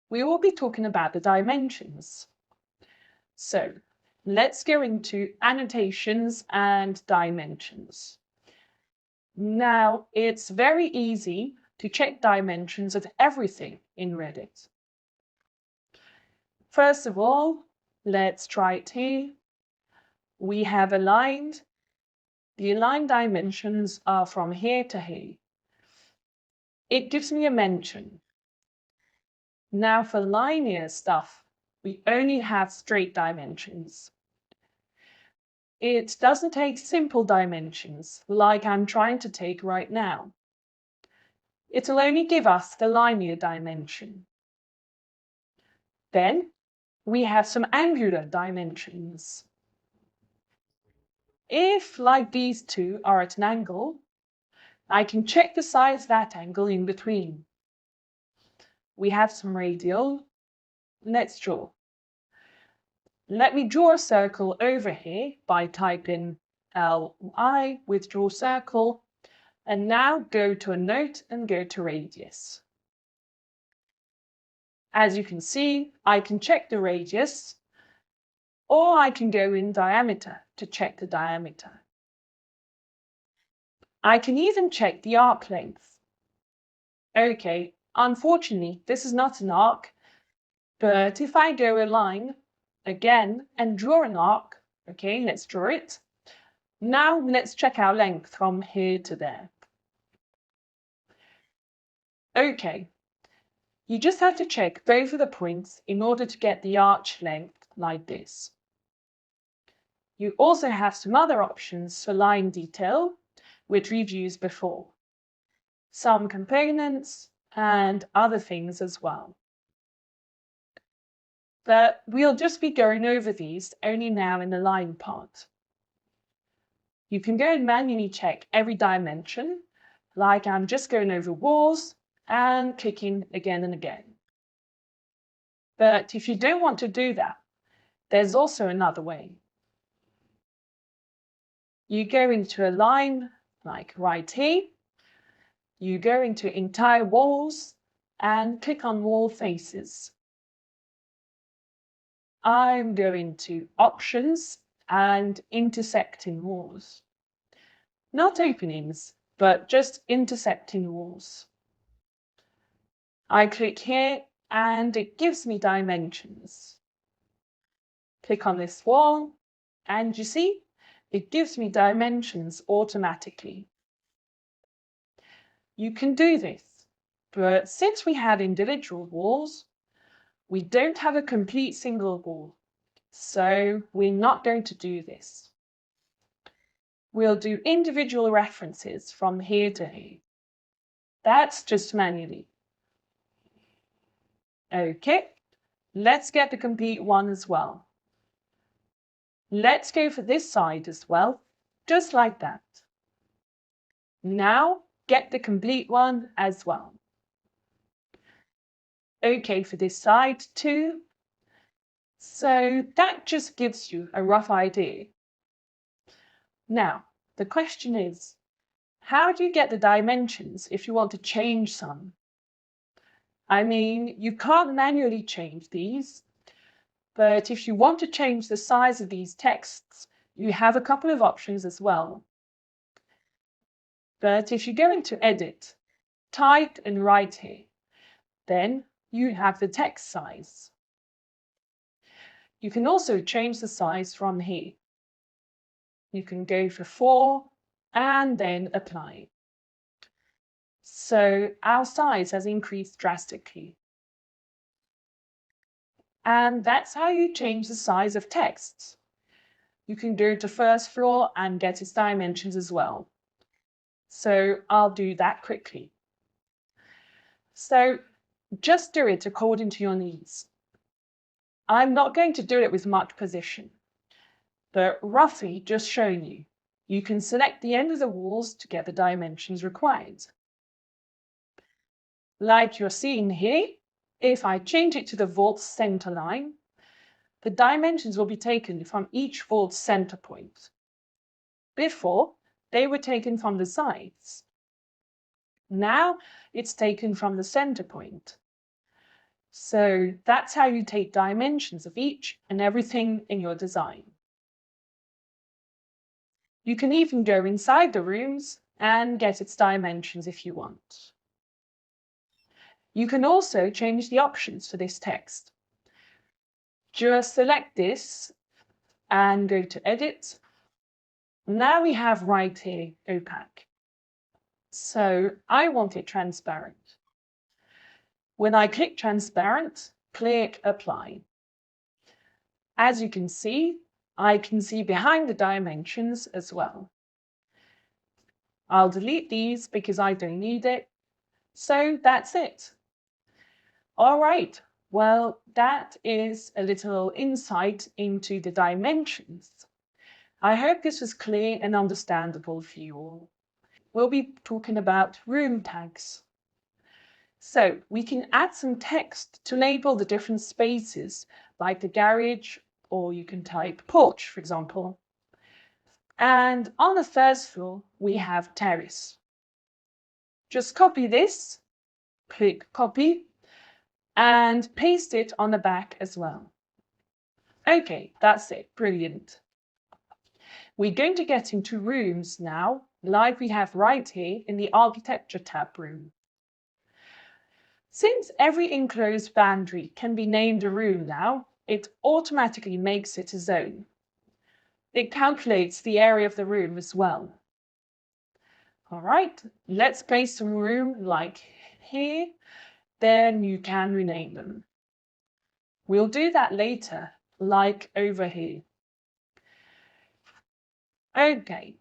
we will be talking about the dimensions. So let's go into annotations and dimensions. Now, it's very easy to check dimensions of everything in Reddit. First of all, let's try it here. We have aligned. The aligned dimensions are from here to here. It gives me a mention. Now for linear stuff, we only have straight dimensions. It doesn't take simple dimensions like I'm trying to take right now. It'll only give us the linear dimension. Then we have some angular dimensions. If, like these two, are at an angle, I can check the size of that angle in between. We have some radial. Let's draw. Let me draw a circle over here by typing Li, withdraw circle, and now go to a note and go to radius. As you can see, I can check the radius, or I can go in diameter to check the diameter. I can even check the arc length. Okay, unfortunately, this is not an arc, but if I go a line again and draw an arc, okay, let's draw it. Now let's check our length from here to there. Okay, you just have to check both of the points in order to get the arch length like this. You also have some other options for line detail, which we've used before. Some components and other things as well. But we'll just be going over these only now in the line part. You can go and manually check every dimension, like I'm just going over walls and clicking again and again. But if you don't want to do that, there's also another way. You go into a line like right here. You go into entire walls and click on wall faces. I'm going to options and intersecting walls. Not openings, but just intersecting walls. I click here and it gives me dimensions. Click on this wall and you see, it gives me dimensions automatically. You can do this, but since we have individual walls, we don't have a complete single wall, so we're not going to do this. We'll do individual references from here to here. That's just manually. Okay, let's get the complete one as well. Let's go for this side as well, just like that. Now get the complete one as well. Okay, for this side too. So that just gives you a rough idea. Now, the question is, how do you get the dimensions if you want to change some? I mean, you can't manually change these, but if you want to change the size of these texts, you have a couple of options as well. But if you go into Edit, Type and Write here, then you have the text size. You can also change the size from here. You can go for 4 and then Apply. So our size has increased drastically. And that's how you change the size of texts. You can go to first floor and get its dimensions as well. So I'll do that quickly. So just do it according to your needs. I'm not going to do it with much precision, but roughly just showing you. You can select the end of the walls to get the dimensions required. Like you're seeing here, if I change it to the vault center line, the dimensions will be taken from each vault center point. Before, they were taken from the sides. Now it's taken from the center point. So that's how you take dimensions of each and everything in your design. You can even go inside the rooms and get its dimensions if you want. You can also change the options for this text. Just select this and go to Edit. Now we have right here opaque. So I want it transparent. When I click transparent, click apply. As you can see, I can see behind the dimensions as well. I'll delete these because I don't need it. So that's it. All right, well, that is a little insight into the dimensions. I hope this was clear and understandable for you all. We'll be talking about room tags. So we can add some text to label the different spaces, like the garage, or you can type porch, for example. And on the first floor, we have terrace. Just copy this, click copy, and paste it on the back as well. Okay, that's it, brilliant. We're going to get into rooms now, like we have right here in the Architecture tab room. Since every enclosed boundary can be named a room now, it automatically makes it a zone. It calculates the area of the room as well. All right, let's place some room like here, then you can rename them. We'll do that later, like over here. Okay,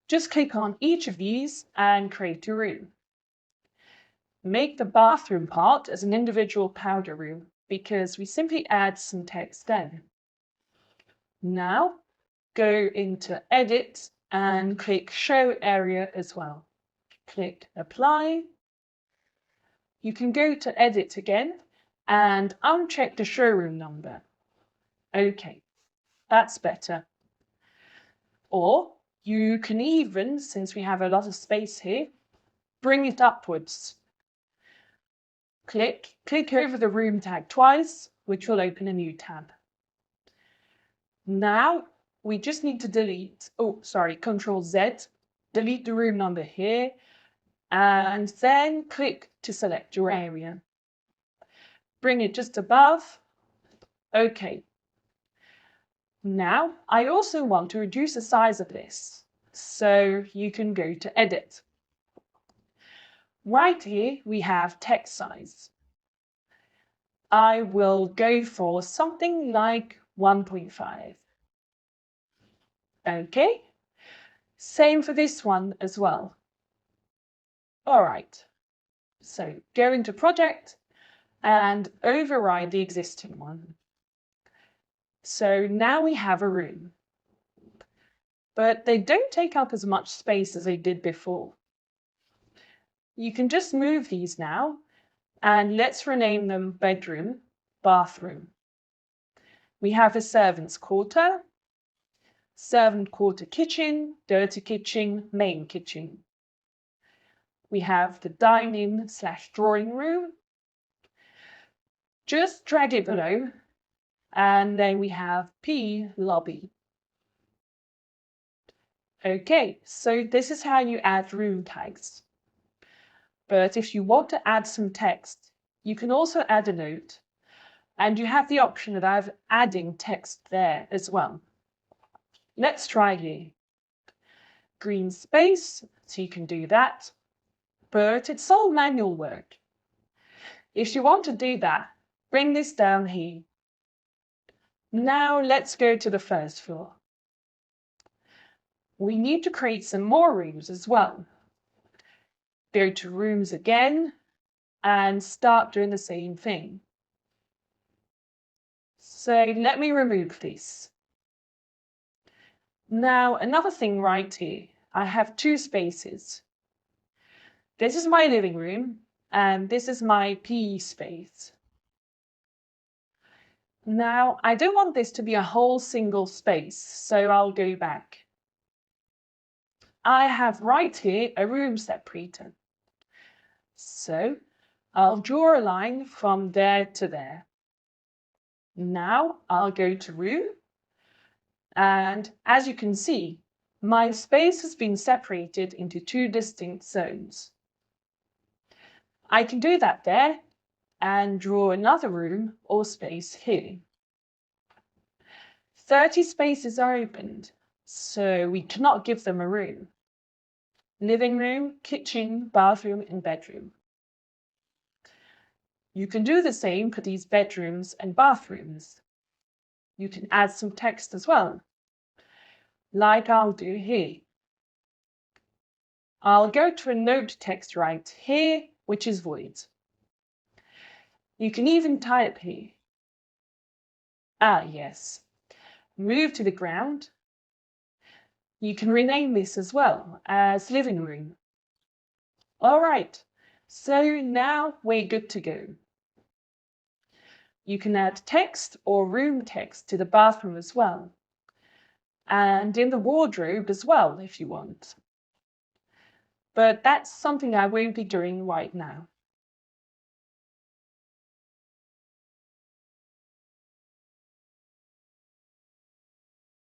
just click on each of these and create a room. Make the bathroom part as an individual powder room because we simply add some text then. Now, go into Edit and click Show Area as well. Click Apply. You can go to Edit again and uncheck the showroom number. Okay, that's better. Or you can even, since we have a lot of space here, bring it upwards. Click over the room tag twice, which will open a new tab. Now we just need to delete, Control Z, delete the room number here, and then click to select your area. Bring it just above. Okay. Now I also want to reduce the size of this, so you can go to Edit. Right here we have text size. I will go for something like 1.5. Okay. Same for this one as well. All right. So go into Project and override the existing one. So now we have a room. But they don't take up as much space as they did before. You can just move these now, and let's rename them bedroom, bathroom. We have a servant's quarter, servant quarter kitchen, dirty kitchen, main kitchen. We have the dining/drawing room. Just drag it below, and then we have P lobby. Okay, so this is how you add room tags. But if you want to add some text, you can also add a note, and you have the option of adding text there as well. Let's try here. Green space, so you can do that, but it's all manual work. If you want to do that, bring this down here. Now let's go to the first floor. We need to create some more rooms as well. Go to rooms again and start doing the same thing. So let me remove this. Now another thing right here, I have two spaces. This is my living room and this is my PE space. Now I don't want this to be a whole single space, so I'll go back. I have right here a room separator. So I'll draw a line from there to there. Now I'll go to room, and as you can see, my space has been separated into two distinct zones. I can do that there and draw another room or space here. 30 spaces are opened, so we cannot give them a room. Living room, kitchen, bathroom, and bedroom. You can do the same for these bedrooms and bathrooms. You can add some text as well, like I'll do here. I'll go to a note text right here, which is void. You can even type here. Ah, yes. Move to the ground. You can rename this as well as living room. All right, so now we're good to go. You can add text or room text to the bathroom as well, and in the wardrobe as well if you want. But that's something I won't be doing right now.